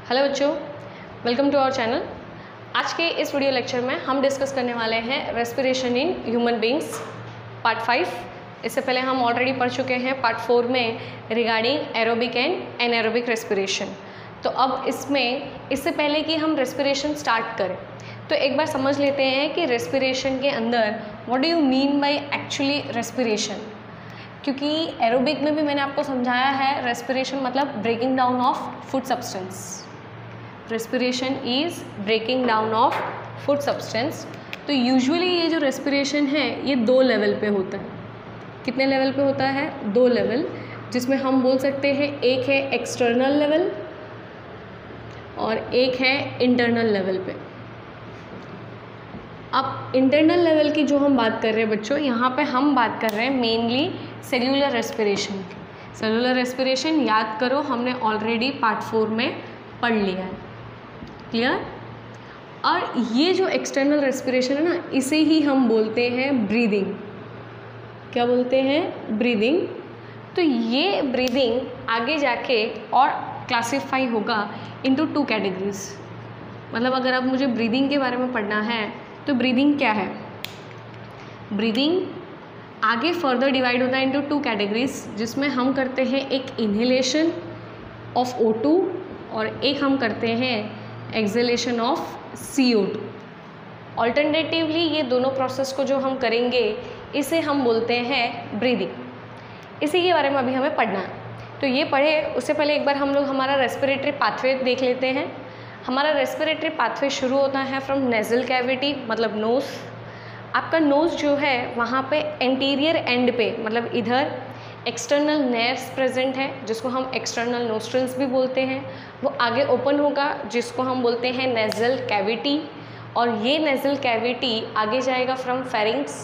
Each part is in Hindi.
हेलो बच्चों, वेलकम टू आवर चैनल। आज के इस वीडियो लेक्चर में हम डिस्कस करने वाले हैं respiration in human beings part 5। इससे पहले हम ऑलरेडी पढ़ चुके हैं पार्ट 4 में regarding aerobic and anaerobic respiration. तो अब इससे पहले कि हम रेस्पिरेशन स्टार्ट करें तो एक बार समझ लेते हैं कि रेस्पिरेशन के अंदर what do you mean by actually respiration. क्योंकि एरोबिक में भी मैंने आपको समझाया है रेस्पिरेशन मतलब breaking down of food substance. Respiration is breaking down of food substance. तो यूजुअली ये जो रेस्पिरेशन है ये 2 लेवल पे होता है। कितने लेवल पे होता है? 2 लेवल, जिसमें हम बोल सकते हैं एक है एक्सटर्नल लेवल और एक है इंटरनल लेवल पे। अब इंटरनल लेवल की जो हम बात कर रहे हैं बच्चों, यहाँ पे हम बात कर रहे हैं मेनली सेल्यूलर रेस्पिरेशन की। सेल्यूलर रेस्पिरेशन याद करो, हमने ऑलरेडी पार्ट 4 में पढ़ लिया है। क्लियर? और ये जो एक्सटर्नल रेस्पिरेशन है ना, इसे ही हम बोलते हैं ब्रीदिंग। क्या बोलते हैं? ब्रीदिंग। तो ये ब्रीदिंग आगे जाके और क्लासीफाई होगा इनटू 2 कैटेगरीज। मतलब अगर अब मुझे ब्रीदिंग के बारे में पढ़ना है तो ब्रीदिंग क्या है? ब्रीदिंग आगे फर्दर डिवाइड होता है इनटू 2 कैटेगरीज, जिसमें हम करते हैं एक इन्हेलेशन ऑफ O2 और एक हम करते हैं एक्सहेलेशन ऑफ CO2। ऑल्टरनेटिवली ये दोनों प्रोसेस को जो हम करेंगे इसे हम बोलते हैं ब्रीदिंग। इसी के बारे में अभी हमें पढ़ना है। तो ये पढ़े उससे पहले एक बार हम लोग हमारा रेस्पिरेटरी पाथवे देख लेते हैं। हमारा रेस्पिरेटरी पाथवे शुरू होता है फ्रॉम नेज़ल कैविटी मतलब नोज़। आपका नोज़ जो है वहाँ पे एंटीरियर एंड पे मतलब इधर एक्सटर्नल नेर्व्स प्रेजेंट है, जिसको हम एक्सटर्नल नोस्ट्रल्स भी बोलते हैं। वो आगे ओपन होगा जिसको हम बोलते हैं नेज़ल कैविटी, और ये नेज़ल कैविटी आगे जाएगा फ्रॉम फेरिंग्स।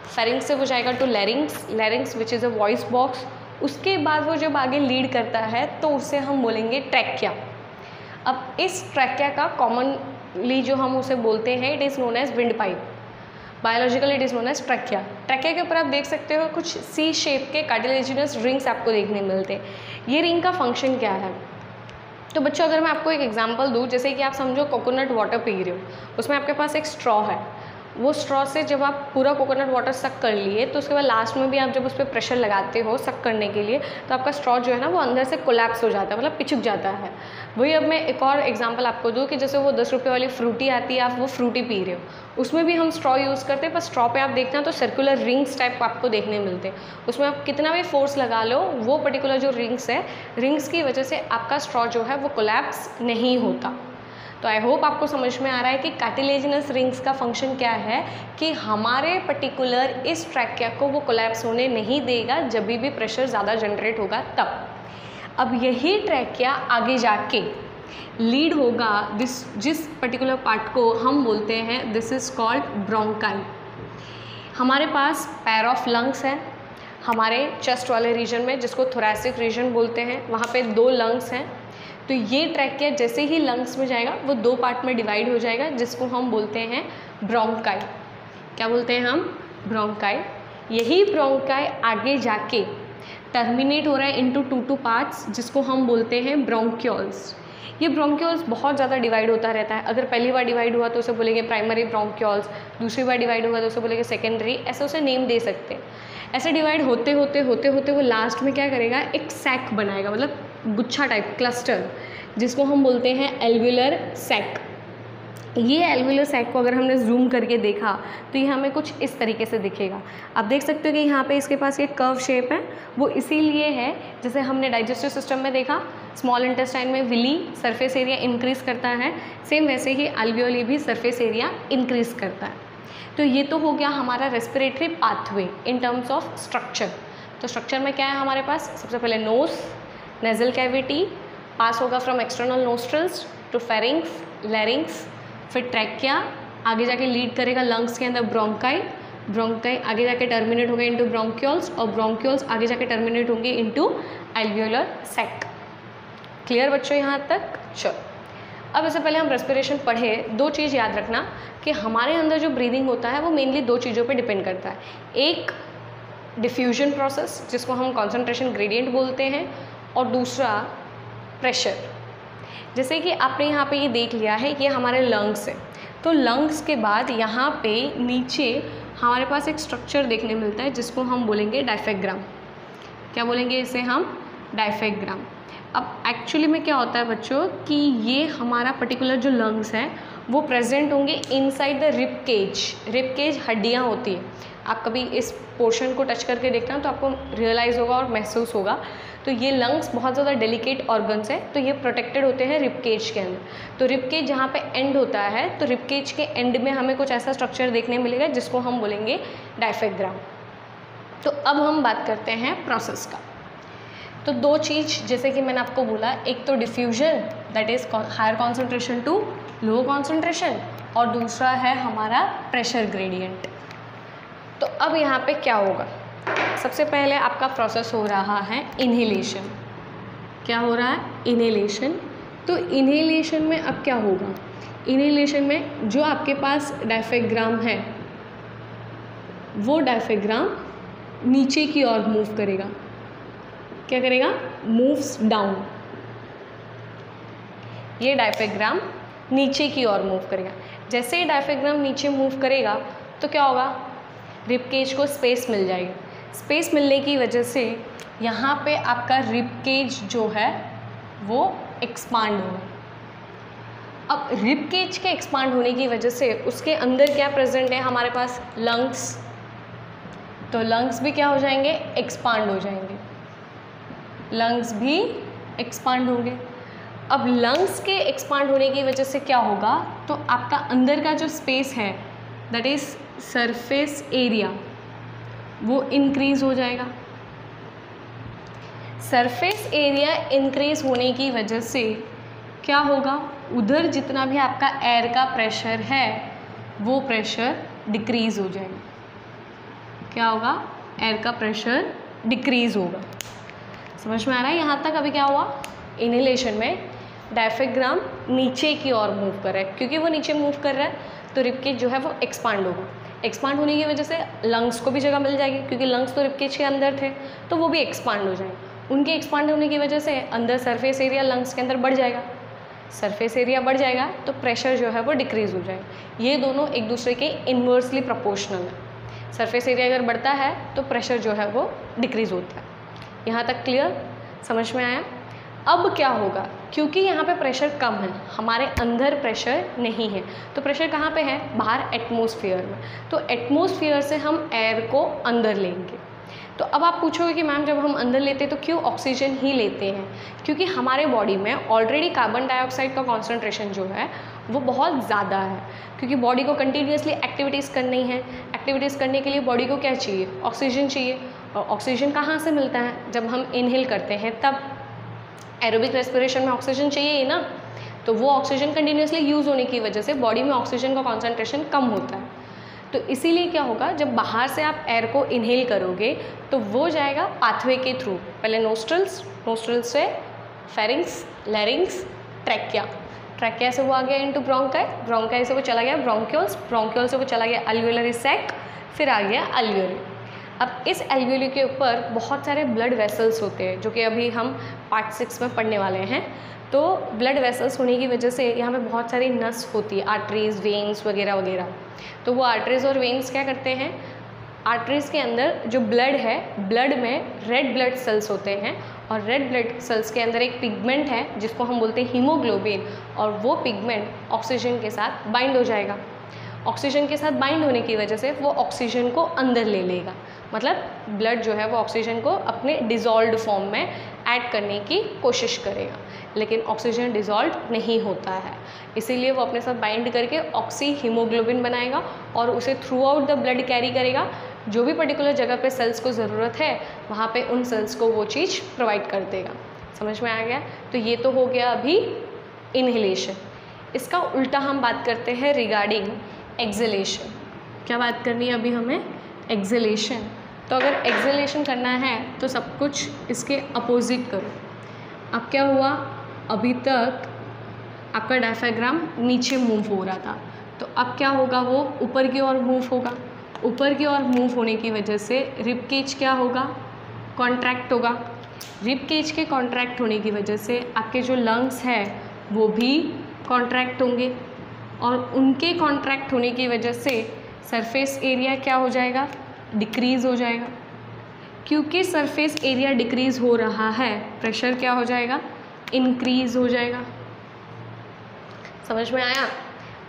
फेरिंग्स से वो जाएगा to larynx. Larynx which is a voice box. उसके बाद वो जब आगे लीड करता है तो उसे हम बोलेंगे ट्रैकिया। अब इस ट्रैकिया का कॉमनली जो हम उसे बोलते हैं it is known as windpipe. Biological it is known as trachea. Trachea के ऊपर आप देख सकते हो कुछ सी शेप के कार्टिलेजिनस रिंग्स आपको देखने मिलते हैं। ये रिंग का फंक्शन क्या है? तो बच्चों अगर मैं आपको एक एग्जांपल दूँ, जैसे कि आप समझो कोकोनट वाटर पी रहे हो, उसमें आपके पास एक स्ट्रॉ है। वो स्ट्रॉ से जब आप पूरा कोकोनट वाटर सक कर लिए तो उसके बाद लास्ट में भी आप जब उस पर प्रेशर लगाते हो सक करने के लिए तो आपका स्ट्रॉ जो है ना वो अंदर से कोलैप्स हो जाता है, मतलब पिचक जाता है। वही अब मैं एक और एग्जांपल आपको दूँ कि जैसे वो 10 रुपये वाली फ्रूटी आती है, आप वो फ्रूटी पी रहे हो, उसमें भी हम स्ट्रॉ यूज़ करते हैं, पर स्ट्रॉ पे आप देखते हैं तो सर्कुलर रिंग्स टाइप आपको देखने मिलते हैं। उसमें आप कितना भी फोर्स लगा लो, वो पर्टिकुलर जो रिंग्स है, रिंग्स की वजह से आपका स्ट्रॉ जो है वो कोलैप्स नहीं होता। तो आई होप आपको समझ में आ रहा है कि कार्टिलेजिनस रिंग्स का फंक्शन क्या है, कि हमारे पर्टिकुलर इस ट्रैकिया को वो कोलैप्स होने नहीं देगा जब भी प्रेशर ज़्यादा जनरेट होगा तब। अब यही ट्रैकिया आगे जाके लीड होगा जिस पर्टिकुलर पार्ट को हम बोलते हैं दिस इज़ कॉल्ड ब्रोंकाई। हमारे पास पैर ऑफ लंग्स है हमारे चेस्ट वाले रीजन में, जिसको थोरैसिक रीजन बोलते हैं। वहाँ पे 2 लंग्स हैं। तो ये ट्रैकिया जैसे ही लंग्स में जाएगा वो 2 पार्ट में डिवाइड हो जाएगा, जिसको हम बोलते हैं ब्रोंकाई। क्या बोलते हैं हम? ब्रोंकाई। यही ब्रोंकाई आगे जाके टर्मिनेट हो रहा है इनटू 2 पार्ट्स, जिसको हम बोलते हैं ब्रोंक्यूल्स। ये ब्रोंक्यूल्स बहुत ज़्यादा डिवाइड होता रहता है। अगर पहली बार डिवाइड हुआ तो उसे बोलेंगे प्राइमरी ब्रोंक्यूल्स, दूसरी बार डिवाइड हुआ तो उसे बोलेंगे सेकेंडरी, ऐसे उसे नेम दे सकते हैं। ऐसे डिवाइड होते होते होते होते वो लास्ट में क्या करेगा, एक सैक बनाएगा, मतलब गुच्छा टाइप क्लस्टर, जिसको हम बोलते हैं एल्व्यूलर सैक। ये एल्व्यूलर सैक को अगर हमने जूम करके देखा तो ये हमें कुछ इस तरीके से दिखेगा। आप देख सकते हो कि यहाँ पे इसके पास ये कर्व शेप है। वो इसीलिए है, जैसे हमने डाइजेस्टिव सिस्टम में देखा स्मॉल इंटेस्टाइन में विली सरफेस एरिया इंक्रीज़ करता है, सेम वैसे ही एल्वियोली भी सरफेस एरिया इंक्रीज़ करता है। तो ये तो हो गया हमारा respiratory pathway in terms of structure. तो स्ट्रक्चर में क्या है हमारे पास? सबसे पहले नोज, नेज़ल कैविटी, पास होगा from external nostrils to pharynx, larynx, फिर ट्रैकिया, आगे जाके लीड करेगा लंग्स के अंदर ब्रोंकाई। ब्रोंकाई आगे जाके टर्मिनेट होंगे इनटू ब्रोंक्यूल्स, और ब्रोंक्यूल्स आगे जाके टर्मिनेट होंगे इनटू एल्वियोलर सैक। क्लियर बच्चों यहाँ तक? श्योर। अब इससे पहले हम रेस्पिरेशन पढ़े, 2 चीज़ याद रखना कि हमारे अंदर जो ब्रीदिंग होता है वो मेनली 2 चीज़ों पे डिपेंड करता है। एक डिफ्यूजन प्रोसेस जिसको हम कॉन्सेंट्रेशन ग्रेडियंट बोलते हैं, और दूसरा प्रेशर। जैसे कि आपने यहाँ पे ये देख लिया है, ये हमारे लंग्स है। तो लंग्स के बाद यहाँ पे नीचे हमारे पास एक स्ट्रक्चर देखने मिलता है जिसको हम बोलेंगे डायफ्राम। क्या बोलेंगे इसे हम? डायफ्राम। अब एक्चुअली में क्या होता है बच्चों कि ये हमारा पर्टिकुलर जो लंग्स है वो प्रेजेंट होंगे inside the rib cage. Rib cage हड्डियाँ होती है, आप कभी इस पोर्शन को टच करके देखना तो आपको रियलाइज़ होगा और महसूस होगा। तो ये लंग्स बहुत ज़्यादा डेलिकेट ऑर्गन्स है, तो ये प्रोटेक्टेड होते हैं रिब केज के अंदर। तो रिब केज जहाँ पे एंड होता है, तो रिब केज के एंड में हमें कुछ ऐसा स्ट्रक्चर देखने मिलेगा जिसको हम बोलेंगे डायफ्राम। तो अब हम बात करते हैं प्रोसेस का। तो दो चीज़ जैसे कि मैंने आपको बोला, एक तो diffusion that is higher concentration to low concentration, और दूसरा है हमारा प्रेशर ग्रेडियंट। तो अब यहाँ पे क्या होगा, सबसे पहले आपका प्रोसेस हो रहा है इन्हेलेशन। क्या हो रहा है? इन्हेलेशन। तो इन्हेलेशन में अब क्या होगा, इन्हेलेशन में जो आपके पास डायफ्राम है वो डायफ्राम नीचे की ओर मूव करेगा। क्या करेगा? Moves down. ये डायफ्राम नीचे की ओर मूव करेगा। जैसे ही डायफ्राम नीचे मूव करेगा तो क्या होगा, रिब केज को स्पेस मिल जाएगी। स्पेस मिलने की वजह से यहाँ पे आपका रिब केज जो है वो एक्सपांड होगा। अब रिब केज के एक्सपांड होने की वजह से उसके अंदर क्या प्रेजेंट है हमारे पास? लंग्स। तो लंग्स भी क्या हो जाएंगे? एक्सपांड हो जाएंगे। लंग्स भी एक्सपांड होंगे। अब लंग्स के एक्सपांड होने की वजह से क्या होगा, तो आपका अंदर का जो स्पेस है दैट इज़ सरफेस एरिया वो इंक्रीज़ हो जाएगा। सरफेस एरिया इंक्रीज़ होने की वजह से क्या होगा, उधर जितना भी आपका एयर का प्रेशर है वो प्रेशर डिक्रीज़ हो जाएगा। क्या होगा? एयर का प्रेशर डिक्रीज़ होगा। समझ में आ रहा है यहाँ तक? अभी क्या हुआ, इन्हेलेशन में डायफ्राम नीचे की ओर मूव कर रहा है, क्योंकि वो नीचे मूव कर रहा है तो रिब केज जो है वो एक्सपांड होगा। एक्सपांड होने की वजह से लंग्स को भी जगह मिल जाएगी, क्योंकि लंग्स तो रिब केज के अंदर थे तो वो भी एक्सपांड हो जाएंगे। उनके एक्सपांड होने की वजह से अंदर सरफेस एरिया लंग्स के अंदर बढ़ जाएगा। सरफेस एरिया बढ़ जाएगा तो प्रेशर जो है वो डिक्रीज़ हो जाएगा। ये दोनों एक दूसरे के इन्वर्सली प्रोपोर्शनल है। सरफेस एरिया अगर बढ़ता है तो प्रेशर जो है वो डिक्रीज़ होता है। यहाँ तक क्लियर? समझ में आया? अब क्या होगा, क्योंकि यहाँ पे प्रेशर कम है, हमारे अंदर प्रेशर नहीं है, तो प्रेशर कहाँ पे है? बाहर एटमॉस्फेयर में। तो एटमॉस्फेयर से हम एयर को अंदर लेंगे। तो अब आप पूछोगे कि मैम जब हम अंदर लेते हैं तो क्यों ऑक्सीजन ही लेते हैं? क्योंकि हमारे बॉडी में ऑलरेडी कार्बन डाइऑक्साइड का कॉन्सेंट्रेशन जो है वो बहुत ज़्यादा है, क्योंकि बॉडी को कंटिन्यूसली एक्टिविटीज़ करनी है। एक्टिविटीज़ करने के लिए बॉडी को क्या चाहिए? ऑक्सीजन चाहिए। और ऑक्सीजन कहाँ से मिलता है? जब हम इनहेल करते हैं तब। एरोबिक रेस्पिरेशन में ऑक्सीजन चाहिए ही ना, तो वो ऑक्सीजन कंटिन्यूसली यूज़ होने की वजह से बॉडी में ऑक्सीजन का कॉन्सेंट्रेशन कम होता है। तो इसीलिए क्या होगा, जब बाहर से आप एयर को इनहेल करोगे तो वो जाएगा पाथवे के थ्रू, पहले नोस्ट्रल्स, नोस्ट्रल्स से फेरिंग्स, लैरिंग्स, ट्रैकिया, ट्रैकिया से वो आ गया इनटू ब्रोंकाई, ब्रोंकाई से वो चला गया ब्रोंक्यूल्स, ब्रोंक्यूल से वो चला गया अल्वियोलरी सैक, फिर आ गया अल्वियोली। अब इस एल्वियोली के ऊपर बहुत सारे ब्लड वेसल्स होते हैं, जो कि अभी हम पार्ट 6 में पढ़ने वाले हैं। तो ब्लड वेसल्स होने की वजह से यहाँ पे बहुत सारी नस होती है, आर्टरीज, वेन्स वगैरह वगैरह। तो वो आर्टरीज और वेन्स क्या करते हैं, आर्टरीज के अंदर जो ब्लड है, ब्लड में रेड ब्लड सेल्स होते हैं, और रेड ब्लड सेल्स के अंदर एक पिगमेंट है जिसको हम बोलते हैं हीमोग्लोबिन, और वो पिगमेंट ऑक्सीजन के साथ बाइंड हो जाएगा। ऑक्सीजन के साथ बाइंड होने की वजह से वो ऑक्सीजन को अंदर ले लेगा, मतलब ब्लड जो है वो ऑक्सीजन को अपने डिज़ोल्व्ड फॉर्म में ऐड करने की कोशिश करेगा, लेकिन ऑक्सीजन डिज़ोल्व नहीं होता है, इसीलिए वो अपने साथ बाइंड करके ऑक्सी हीमोग्लोबिन बनाएगा और उसे through out the blood carry करेगा। जो भी पर्टिकुलर जगह पे सेल्स को ज़रूरत है वहाँ पे उन सेल्स को वो चीज़ प्रोवाइड कर देगा। समझ में आ गया? तो ये तो हो गया अभी इनहेलेशन। इसका उल्टा हम बात करते हैं रिगार्डिंग एक्सहेलेशन। क्या बात करनी है अभी हमें? एक्सहेलेशन। तो अगर एक्सहेलेशन करना है तो सब कुछ इसके अपोजिट करो। अब क्या हुआ, अभी तक आपका डायफ्राम नीचे मूव हो रहा था, तो अब क्या होगा, वो ऊपर की ओर मूव होगा। ऊपर की ओर मूव होने की वजह से रिब केज क्या होगा, कॉन्ट्रैक्ट होगा। रिब केज के कॉन्ट्रैक्ट होने की वजह से आपके जो लंग्स है वो भी कॉन्ट्रैक्ट होंगे, और उनके कॉन्ट्रैक्ट होने की वजह से सरफेस एरिया क्या हो जाएगा, डिक्रीज़ हो जाएगा। क्योंकि सरफेस एरिया डिक्रीज़ हो रहा है, प्रेशर क्या हो जाएगा, इंक्रीज़ हो जाएगा। समझ में आया?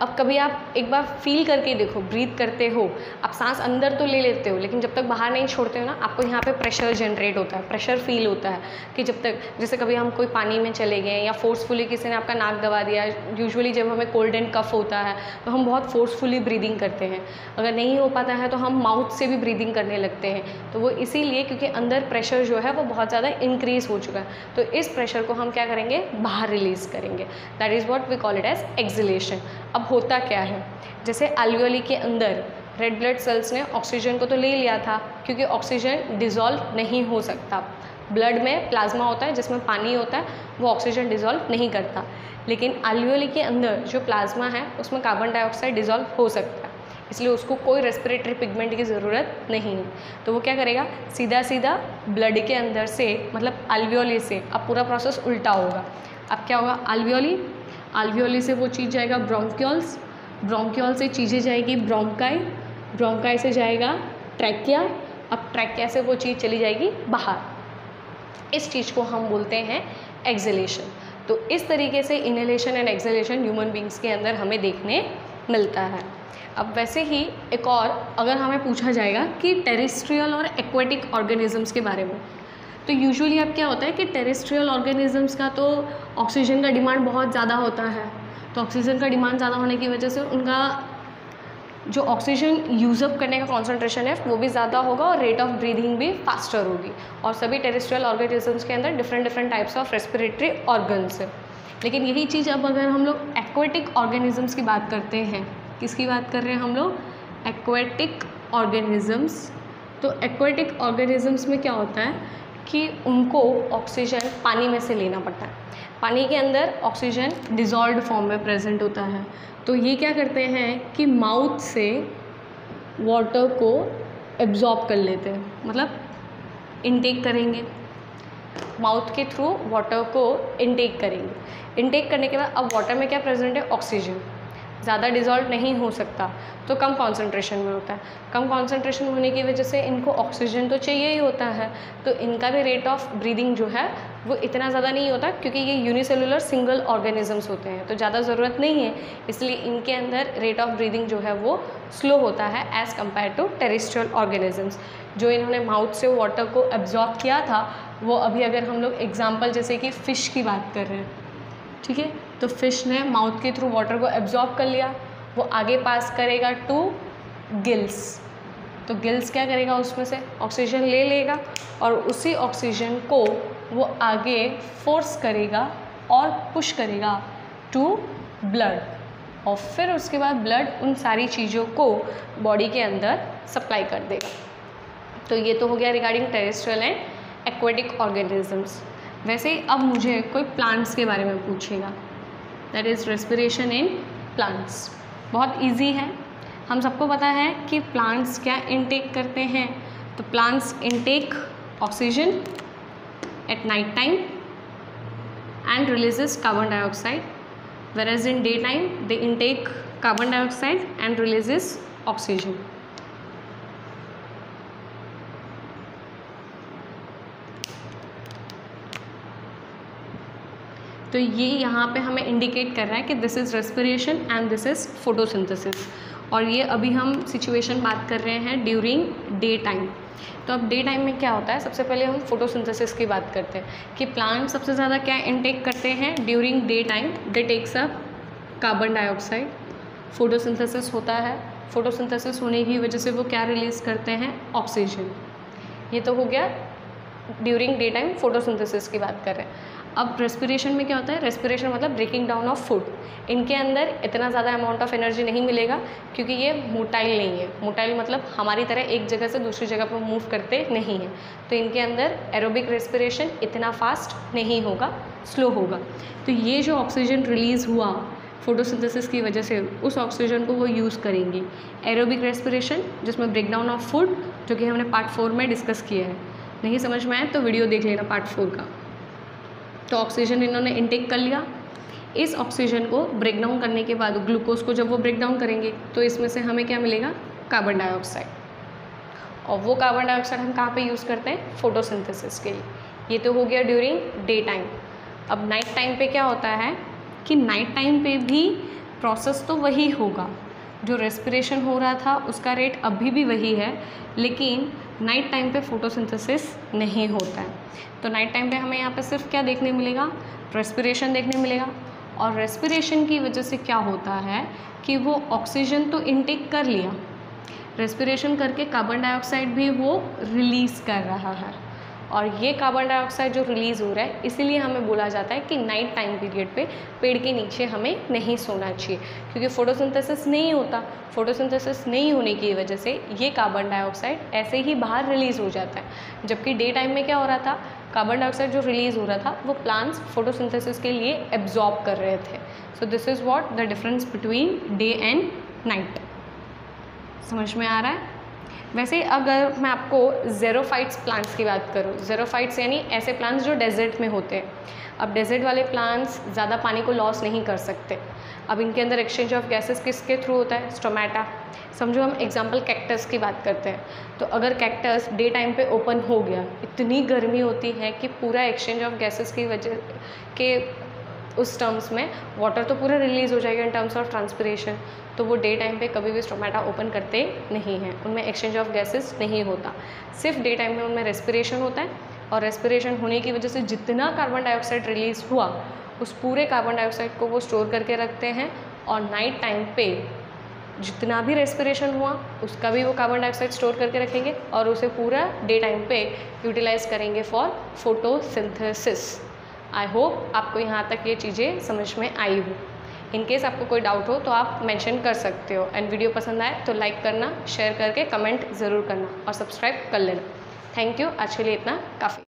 अब कभी आप एक बार फील करके देखो, ब्रीथ करते हो, आप सांस अंदर तो ले लेते हो, लेकिन जब तक बाहर नहीं छोड़ते हो ना, आपको यहाँ पे प्रेशर जनरेट होता है, प्रेशर फील होता है कि जब तक, जैसे कभी हम कोई पानी में चले गए या फोर्सफुली किसी ने आपका नाक दबा दिया। यूजुअली जब हमें कोल्ड एंड कफ होता है तो हम बहुत फोर्सफुली ब्रीदिंग करते हैं, अगर नहीं हो पाता है तो हम माउथ से भी ब्रीदिंग करने लगते हैं। तो वो इसीलिए क्योंकि अंदर प्रेशर जो है वो बहुत ज़्यादा इंक्रीज़ हो चुका है, तो इस प्रेशर को हम क्या करेंगे, बाहर रिलीज़ करेंगे। That is what we call it as exhalation. अब होता क्या है, जैसे अल्वियोली के अंदर रेड ब्लड सेल्स ने ऑक्सीजन को तो ले लिया था, क्योंकि ऑक्सीजन डिज़ोल्व नहीं हो सकता। ब्लड में प्लाज्मा होता है जिसमें पानी होता है, वो ऑक्सीजन डिज़ोल्व नहीं करता, लेकिन अल्वियोली के अंदर जो प्लाज्मा है उसमें कार्बन डाइऑक्साइड डिज़ोल्व हो सकता है, इसलिए उसको कोई रेस्पिरेटरी पिगमेंट की ज़रूरत नहीं है। तो वो क्या करेगा, सीधा सीधा ब्लड के अंदर से, मतलब अल्वियोली से, अब पूरा प्रोसेस उल्टा होगा। अब क्या होगा, अल्वियोली से वो चीज़ जाएगा ब्रोंक्यूल्स, ब्रोंक्यूल से चीज़ें जाएगी ब्रोंकाई, ब्रोंकाई से जाएगा ट्रैकिया, अब ट्रैकिया से वो चीज़ चली जाएगी बाहर। इस चीज़ को हम बोलते हैं एक्सहेलेशन। तो इस तरीके से inhalation and exhalation human beings के अंदर हमें देखने मिलता है। अब वैसे ही एक और अगर हमें पूछा जाएगा कि टेरेस्ट्रियल और एक्वेटिक ऑर्गेनिजम्स के बारे में, तो यूजुअली अब क्या होता है कि टेरेस्ट्रियल ऑर्गेनिजम्स का तो ऑक्सीजन का डिमांड बहुत ज़्यादा होता है, तो ऑक्सीजन का डिमांड ज़्यादा होने की वजह से उनका जो ऑक्सीजन यूज़अप करने का कॉन्सेंट्रेशन है वो भी ज़्यादा होगा और रेट ऑफ ब्रीदिंग भी फास्टर होगी। और सभी टेरेस्ट्रियल ऑर्गेनिजम्स के अंदर different types of respiratory organs है। लेकिन यही चीज़ अब अगर हम लोग एक्वेटिक ऑर्गेनिजम्स की बात करते हैं, किसकी बात कर रहे हैं हम लोग, एक्वेटिक ऑर्गेनिजम्स। तो एक्वेटिक ऑर्गेनिजम्स में क्या होता है कि उनको ऑक्सीजन पानी में से लेना पड़ता है, पानी के अंदर ऑक्सीजन डिज़ोल्व्ड फॉर्म में प्रेजेंट होता है। तो ये क्या करते हैं कि माउथ से वाटर को एब्जॉर्ब कर लेते हैं, मतलब इनटेक करेंगे, माउथ के थ्रू वाटर को इनटेक करेंगे। इनटेक करने के बाद अब वाटर में क्या प्रेजेंट है, ऑक्सीजन, ज़्यादा डिज़ोल्व नहीं हो सकता, तो कम कॉन्सेंट्रेशन में होता है। कम कॉन्सेंट्रेशन होने की वजह से इनको ऑक्सीजन तो चाहिए ही होता है, तो इनका भी रेट ऑफ ब्रीदिंग जो है वो इतना ज़्यादा नहीं होता, क्योंकि ये यूनिसेलुलर सिंगल ऑर्गेनिजम्स होते हैं, तो ज़्यादा ज़रूरत नहीं है, इसलिए इनके अंदर रेट ऑफ ब्रीदिंग जो है वो स्लो होता है as compared to terrestrial organisms. जो इन्होंने माउथ से वाटर को एब्जॉर्ब किया था, वो अभी अगर हम लोग एग्जाम्पल जैसे कि फ़िश की बात कर रहे हैं, ठीक है, तो फिश ने माउथ के थ्रू वाटर को एब्जॉर्ब कर लिया, वो आगे पास करेगा टू गिल्स, तो गिल्स क्या करेगा, उसमें से ऑक्सीजन ले लेगा और उसी ऑक्सीजन को वो आगे फोर्स करेगा और पुश करेगा टू ब्लड, और फिर उसके बाद ब्लड उन सारी चीज़ों को बॉडी के अंदर सप्लाई कर देगा। तो ये तो हो गया regarding terrestrial and aquatic organisms. वैसे ही अब मुझे कोई प्लांट्स के बारे में पूछेगा, that is respiration in plants. बहुत इजी है, हम सबको पता है कि प्लांट्स क्या इनटेक करते हैं, तो plants intake oxygen at night time and releases carbon dioxide, whereas in daytime they intake carbon dioxide and releases oxygen. तो ये यहाँ पे हमें इंडिकेट कर रहा है कि this is respiration and this is photosynthesis, और ये अभी हम सिचुएशन बात कर रहे हैं ड्यूरिंग डे टाइम। तो अब डे टाइम में क्या होता है, सबसे पहले हम फोटोसिंथेसिस की बात करते हैं कि प्लांट सबसे ज़्यादा क्या इनटेक करते हैं during day time, they takes up carbon dioxide, photosynthesis होता है, फोटोसिंथेसिस होने की वजह से वो क्या रिलीज़ करते हैं, ऑक्सीजन। ये तो हो गया ड्यूरिंग डे टाइम फोटोसिंथेसिस की बात कर रहे हैं। अब रेस्पिरेशन में क्या होता है, रेस्पिरेशन मतलब ब्रेकिंग डाउन ऑफ फूड। इनके अंदर इतना ज़्यादा अमाउंट ऑफ एनर्जी नहीं मिलेगा क्योंकि ये मोटाइल नहीं है, मोटाइल मतलब हमारी तरह एक जगह से दूसरी जगह पर मूव करते नहीं हैं, तो इनके अंदर एरोबिक रेस्पिरेशन इतना फास्ट नहीं होगा, स्लो होगा। तो ये जो ऑक्सीजन रिलीज़ हुआ फोटोसिंथेसिस की वजह से, उस ऑक्सीजन को वो यूज़ करेंगी। एरोबिक रेस्पिरेशन जिसमें ब्रेक डाउन ऑफ फूड, जो कि हमने पार्ट 4 में डिस्कस किया है, नहीं समझ में आया तो वीडियो देख लेना पार्ट 4 का। तो ऑक्सीजन इन्होंने इनटेक कर लिया, इस ऑक्सीजन को ब्रेक डाउन करने के बाद ग्लूकोज को जब वो ब्रेक डाउन करेंगे तो इसमें से हमें क्या मिलेगा, कार्बन डाइऑक्साइड। और वो कार्बन डाइऑक्साइड हम कहाँ पे यूज़ करते हैं, फोटोसिंथेसिस के लिए। ये तो हो गया ड्यूरिंग डे टाइम। अब नाइट टाइम पे क्या होता है कि नाइट टाइम पे भी प्रोसेस तो वही होगा, जो रेस्पिरेशन हो रहा था उसका रेट अभी भी वही है, लेकिन नाइट टाइम पे फोटोसिंथेसिस नहीं होता है। तो नाइट टाइम पे हमें यहाँ पे सिर्फ क्या देखने मिलेगा, रेस्पिरेशन देखने मिलेगा। और रेस्पिरेशन की वजह से क्या होता है कि वो ऑक्सीजन तो इनटेक कर लिया, रेस्पिरेशन करके कार्बन डाइऑक्साइड भी वो रिलीज़ कर रहा है। और ये कार्बन डाइऑक्साइड जो रिलीज़ हो रहा है, इसीलिए हमें बोला जाता है कि नाइट टाइम पीरियड पे पेड़ के नीचे हमें नहीं सोना चाहिए, क्योंकि फोटोसिंथेसिस नहीं होता। फोटोसिंथेसिस नहीं होने की वजह से ये कार्बन डाइऑक्साइड ऐसे ही बाहर रिलीज़ हो जाता है। जबकि डे टाइम में क्या हो रहा था, कार्बन डाइऑक्साइड जो रिलीज़ हो रहा था वो प्लांट्स फोटोसिंथेसिस के लिए एब्जॉर्ब कर रहे थे। So this is what the difference between day and night. समझ में आ रहा है। वैसे अगर मैं आपको ज़ेरोफाइट्स प्लांट्स की बात करूँ, ज़ेरोफाइट्स यानी ऐसे प्लांट्स जो डेजर्ट में होते हैं। अब डेजर्ट वाले प्लांट्स ज़्यादा पानी को लॉस नहीं कर सकते। अब इनके अंदर एक्सचेंज ऑफ गैसेस किसके थ्रू होता है, स्टोमेटा। समझो हम एग्जांपल कैक्टस की बात करते हैं, तो अगर कैक्टस डे टाइम पे ओपन हो गया, इतनी गर्मी होती है कि पूरा एक्सचेंज ऑफ गैसेस की वजह के उस टर्म्स में वाटर तो पूरा रिलीज़ हो जाएगा इन टर्म्स ऑफ ट्रांसपिरेशन, तो वो डे टाइम पे कभी भी स्टोमेटा ओपन करते नहीं हैं, उनमें एक्सचेंज ऑफ गैसेस नहीं होता। सिर्फ डे टाइम में उनमें रेस्पिरेशन होता है, और रेस्पिरेशन होने की वजह से जितना कार्बन डाइऑक्साइड रिलीज़ हुआ उस पूरे कार्बन डाइऑक्साइड को वो स्टोर करके रखते हैं, और नाइट टाइम पे जितना भी रेस्पिरेशन हुआ उसका भी वो कार्बन डाइऑक्साइड स्टोर करके रखेंगे और उसे पूरा डे टाइम पे यूटिलाइज करेंगे फॉर फोटोसिंथेसिस। आई होप आपको यहाँ तक ये चीज़ें समझ में आई हो। इन केस आपको कोई डाउट हो तो आप मेंशन कर सकते हो। एंड वीडियो पसंद आए तो लाइक करना, शेयर करके कमेंट ज़रूर करना और सब्सक्राइब कर लेना। Thank you. आज के लिए इतना काफ़ी।